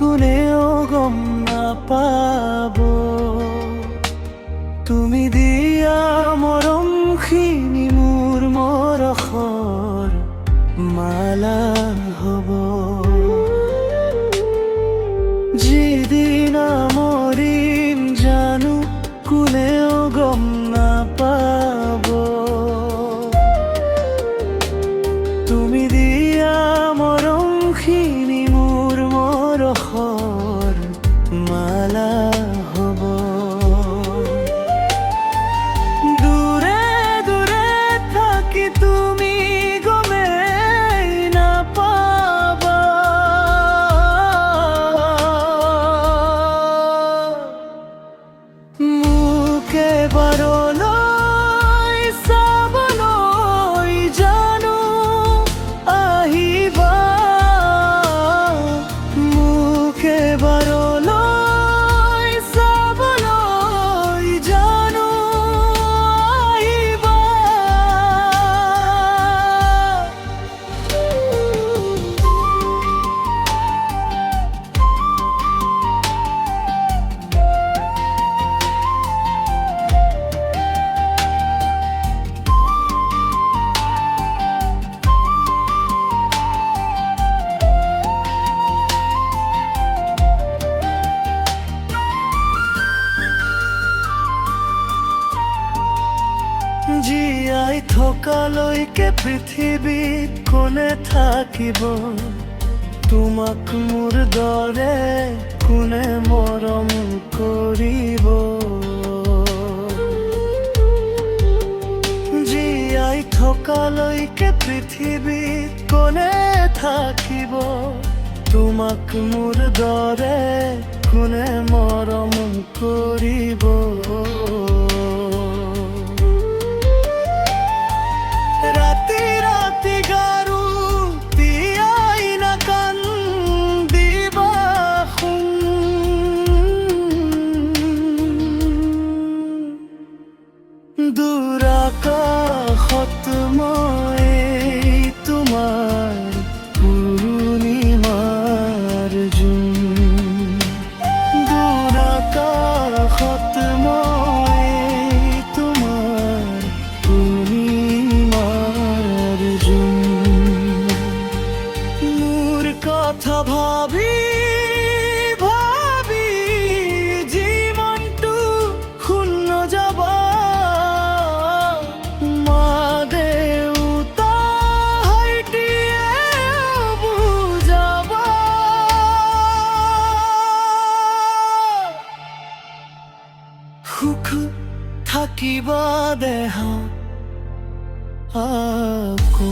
কোনেও গম নাপাব। তুমি দিয়া মৰমখিনি মোৰ মৰশৰ মালা হ'ব। যিদিনা মৰিম জানো কোনেও গম নাপাব। তুমি দিয়া মৰমখিনি মোৰ মৰশৰ মালা হ'ব। দূৰে দূৰে থাকি তুমি গমেই নাপাবা। মোক এবাৰলৈ চাবলৈ জানো আহিবা। মোক এবাৰলৈ চাবলৈ জানো আহিবা। জীয়াই থকালৈকে পৃথিৱীত কোনে থাকিব? তোমাক মোৰ দৰে কোনে মৰম কৰিব? জীয়াই থকালৈকে পৃথিৱীত কোনে থাকিব? তোমাক মোৰ দৰে কোনে মৰম কৰিব? ৰাতি ৰাতি গাৰু তিয়াই না কান্দিবা শুন। দূৰ আকাশত মই তোমাৰ পূৰ্ণিমাৰ জোন। দূৰ আকাশত মই তোমাৰ পূৰ্ণিমাৰ জোন। মোৰ কথা ভাবি ভাবি জীৱনটো শূন্য যাব। মা দেউতা ভাইটিয়েও বুজাব। সুখ থাকিবা দেহা আকৌ।